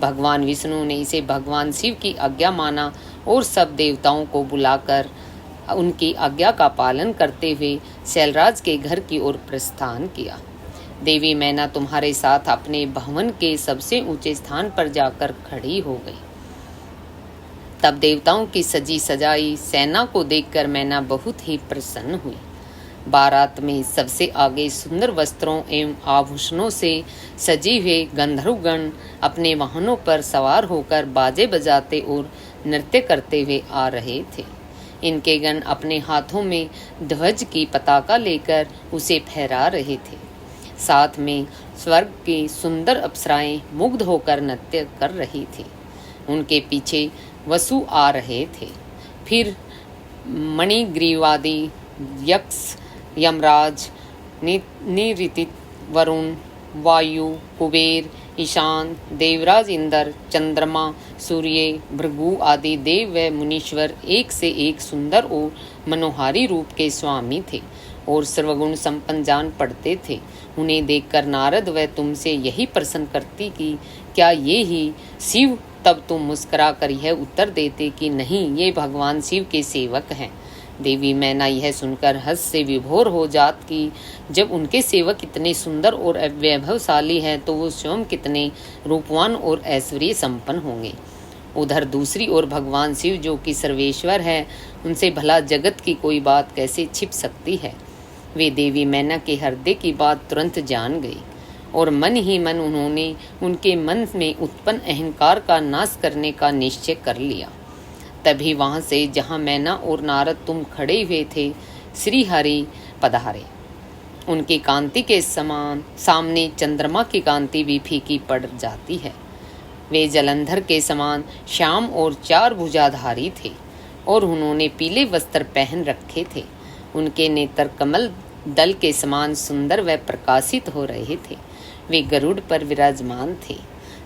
भगवान विष्णु ने इसे भगवान शिव की आज्ञा माना और सब देवताओं को बुलाकर उनकी आज्ञा का पालन करते हुए शैलराज के घर की ओर प्रस्थान किया। देवी मैना तुम्हारे साथ अपने भवन के सबसे ऊंचे स्थान पर जाकर खड़ी हो गई। तब देवताओं की सजी सजाई सेना को देखकर मैना बहुत ही प्रसन्न हुई। बारात में सबसे आगे सुंदर वस्त्रों एवं आभूषणों से सजे हुए गंधर्वगण अपने वाहनों पर सवार होकर बाजे बजाते और नृत्य करते हुए आ रहे थे। इनके गण अपने हाथों में ध्वज की पताका लेकर उसे फहरा रहे थे। साथ में स्वर्ग की सुंदर अप्सराएं मुग्ध होकर नृत्य कर रही थी। उनके पीछे वसु आ रहे थे। फिर मणिग्रीवादी यक्ष, यमराज, निऋतित, वरुण, वायु, कुबेर, ईशान, देवराज इंद्र, चंद्रमा, सूर्य, भृगु आदि देव व मुनीश्वर एक से एक सुंदर और मनोहारी रूप के स्वामी थे और सर्वगुण संपन्न जान पड़ते थे। उन्हें देखकर नारद व तुमसे यही प्रश्न करती कि क्या ये ही शिव, तब तुम मुस्कुरा कर यह उत्तर देते कि नहीं, ये भगवान शिव के सेवक हैं। देवी मैना यह सुनकर हर्ष से विभोर हो जात कि जब उनके सेवक इतने सुंदर और वैभवशाली हैं तो वो स्वयं कितने रूपवान और ऐश्वर्य संपन्न होंगे। उधर दूसरी ओर भगवान शिव जो कि सर्वेश्वर है, उनसे भला जगत की कोई बात कैसे छिप सकती है। वे देवी मैना के हृदय की बात तुरंत जान गई और मन ही मन उन्होंने उनके मन में उत्पन्न अहंकार का नाश करने का निश्चय कर लिया। तभी वहां से जहां मैना और नारद तुम खड़े हुए थे, श्री हरि पधारे। उनकी कांति के समान सामने चंद्रमा की कांति भी फीकी पड़ जाती है। वे जलंधर के समान श्याम और चार भुजाधारी थे और उन्होंने पीले वस्त्र पहन रखे थे। उनके नेत्र कमल दल के समान सुंदर व प्रकाशित हो रहे थे। वे गरुड़ पर विराजमान थे।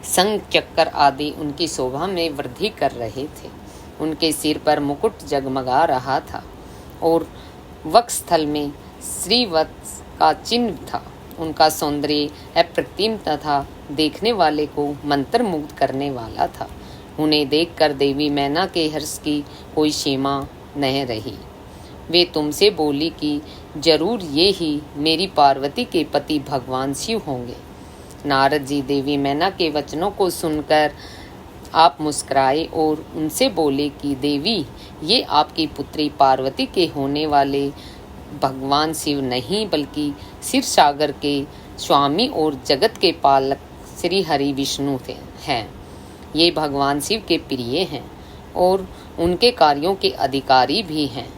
संग चक्कर आदि उनकी शोभा में वृद्धि कर रहे थे। उनके सिर पर मुकुट जगमगा रहा था और वक्षस्थल में श्रीवत्स का चिन्ह था। उनका सौंदर्य अप्रतिम तथा देखने वाले को मंत्रमुग्ध करने वाला था। उन्हें देखकर देवी मैना के हर्ष की कोई सीमा नहीं रही। वे तुमसे बोली कि जरूर ये ही मेरी पार्वती के पति भगवान शिव होंगे। नारद जी देवी मैना के वचनों को सुनकर आप मुस्कुराए और उनसे बोले कि देवी, ये आपकी पुत्री पार्वती के होने वाले भगवान शिव नहीं बल्कि क्षीर सागर के स्वामी और जगत के पालक श्री हरि विष्णु हैं। ये भगवान शिव के प्रिय हैं और उनके कार्यों के अधिकारी भी हैं।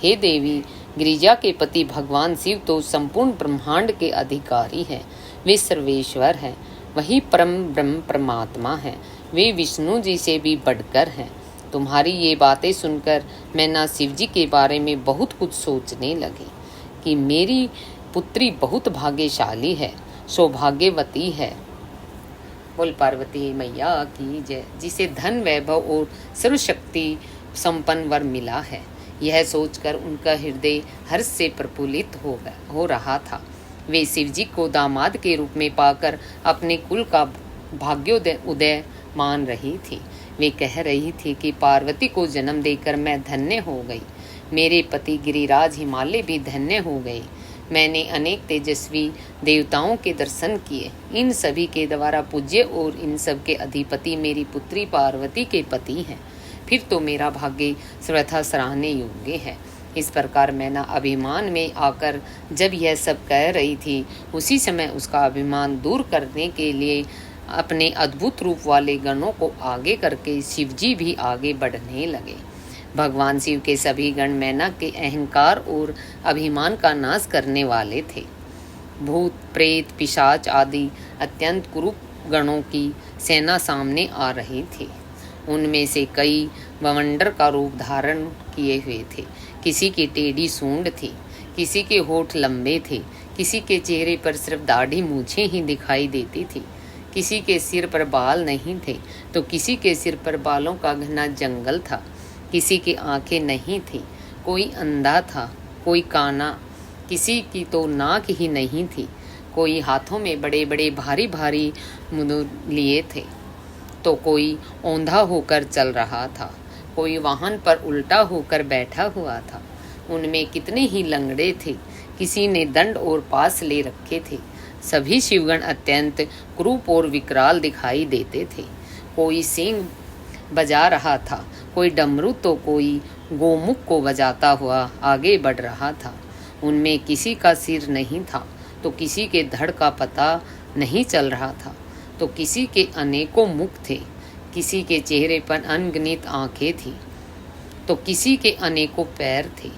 हे देवी, गिरिजा के पति भगवान शिव तो संपूर्ण ब्रह्मांड के अधिकारी हैं। वे सर्वेश्वर हैं, वही परम ब्रह्म परमात्मा है। वे विष्णु जी से भी बढ़कर हैं। तुम्हारी ये बातें सुनकर मैना शिव जी के बारे में बहुत कुछ सोचने लगी कि मेरी पुत्री बहुत भाग्यशाली है, सौभाग्यवती है। बोल पार्वती मैया की जय। जिसे धन, वैभव और सर्वशक्ति संपन्न वर मिला है। यह सोचकर उनका हृदय हर्ष से प्रफुल्लित हो रहा था। वे शिवजी को दामाद के रूप में पाकर अपने कुल का भाग्योदय मान रही थी। वे कह रही थी कि पार्वती को जन्म देकर मैं धन्य हो गई। मेरे पति गिरिराज हिमालय भी धन्य हो गए। मैंने अनेक तेजस्वी देवताओं के दर्शन किए। इन सभी के द्वारा पूज्य और इन सब के अधिपति मेरी पुत्री पार्वती के पति हैं। फिर तो मेरा भाग्य सर्वथा सराहने योग्य है। इस प्रकार मैना अभिमान में आकर जब यह सब कह रही थी, उसी समय उसका अभिमान दूर करने के लिए अपने अद्भुत रूप वाले गणों को आगे करके शिवजी भी आगे बढ़ने लगे। भगवान शिव के सभी गण मैना के अहंकार और अभिमान का नाश करने वाले थे। भूत प्रेत पिशाच आदि अत्यंत कुरूप गणों की सेना सामने आ रही थी। उनमें से कई बवंडर का रूप धारण किए हुए थे। किसी की टेढ़ी सूंड थी, किसी के होठ लंबे थे, किसी के चेहरे पर सिर्फ दाढ़ी मूछें ही दिखाई देती थी, किसी के सिर पर बाल नहीं थे तो किसी के सिर पर बालों का घना जंगल था, किसी की आंखें नहीं थी, कोई अंधा था, कोई काना, किसी की तो नाक ही नहीं थी, कोई हाथों में बड़े बड़े भारी भारी मुंदुर लिए थे तो कोई औंधा होकर चल रहा था, कोई वाहन पर उल्टा होकर बैठा हुआ था। उनमें कितने ही लंगड़े थे, किसी ने दंड और पास ले रखे थे। सभी शिवगण अत्यंत क्रूप और विकराल दिखाई देते थे। कोई सींग बजा रहा था, कोई डमरू तो कोई गोमुख को बजाता हुआ आगे बढ़ रहा था। उनमें किसी का सिर नहीं था तो किसी के धड़ का पता नहीं चल रहा था, तो किसी के अनेकों मुख थे, किसी के चेहरे पर अनगिनत आंखें थी तो किसी के अनेकों पैर थे,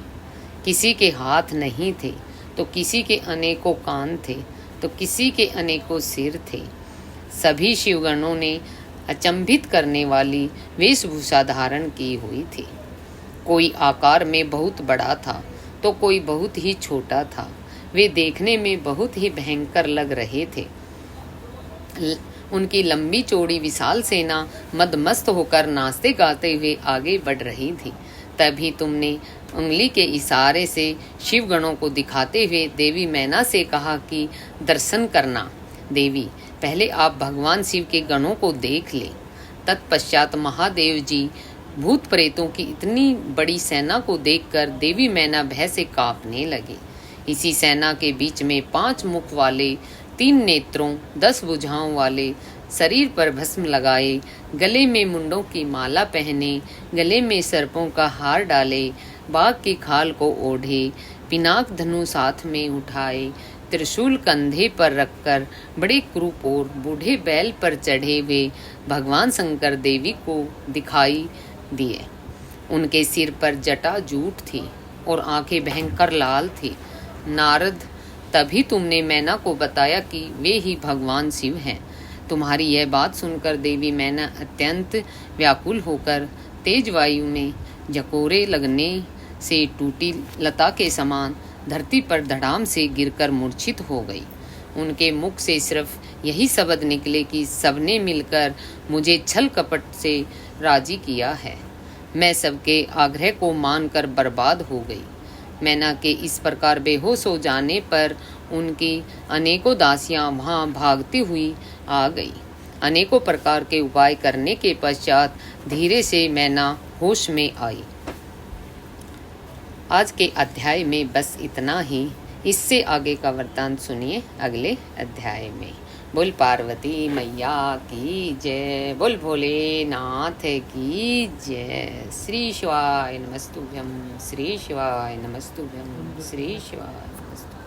किसी के हाथ नहीं थे तो किसी के अनेकों कान थे तो किसी के अनेकों सिर थे। सभी शिवगणों ने अचंभित करने वाली वेशभूषा धारण की हुई थी। कोई आकार में बहुत बड़ा था तो कोई बहुत ही छोटा था। वे देखने में बहुत ही भयंकर लग रहे थे। उनकी लंबी चौड़ी विशाल सेना मदमस्त होकर नाचते गाते हुए आगे बढ़ रही थी। तभी तुमने उंगली के इशारे से शिवगणों को दिखाते हुए देवी मैना से कहा कि दर्शन करना। देवी, पहले आप भगवान शिव के गणों को देख ले। तत्पश्चात महादेव जी भूत प्रेतों की इतनी बड़ी सेना को देखकर देवी मैना भय से कांपने लगे। इसी सेना के बीच में 5 मुख वाले, 3 नेत्रों, 10 भुजाओं वाले, शरीर पर भस्म लगाए, गले में मुंडों की माला पहने, गले में सर्पों का हार डाले, बाघ की खाल को ओढ़े, पिनाक धनु साथ में उठाए, त्रिशूल कंधे पर रखकर बड़े क्रूप और बूढ़े बैल पर चढ़े हुए भगवान शंकर देवी को दिखाई दिए। उनके सिर पर जटा जूट थी और आंखें भयंकर लाल थी। नारद, तभी तुमने मैना को बताया कि वे ही भगवान शिव हैं। तुम्हारी यह बात सुनकर देवी मैना अत्यंत व्याकुल होकर तेज वायु में जकोरे लगने से टूटी लता के समान धरती पर धड़ाम से गिरकर मूर्छित हो गई। उनके मुख से सिर्फ यही शब्द निकले कि सबने मिलकर मुझे छल कपट से राजी किया है। मैं सबके आग्रह को मानकर बर्बाद हो गई। मैना के इस प्रकार बेहोश हो जाने पर उनकी अनेकों दासियां वहां भागती हुई आ गई। अनेकों प्रकार के उपाय करने के पश्चात धीरे से मैना होश में आई। आज के अध्याय में बस इतना ही। इससे आगे का वृत्तांत सुनिए अगले अध्याय में। बोल पार्वती मैया की जय, बोल भोलेनाथ की जय। श्री शिवाय नमस्तुभ्यं, श्री शिवाय नमस्तुभ्यं, श्री शिवाय नमस्तुभ्यं।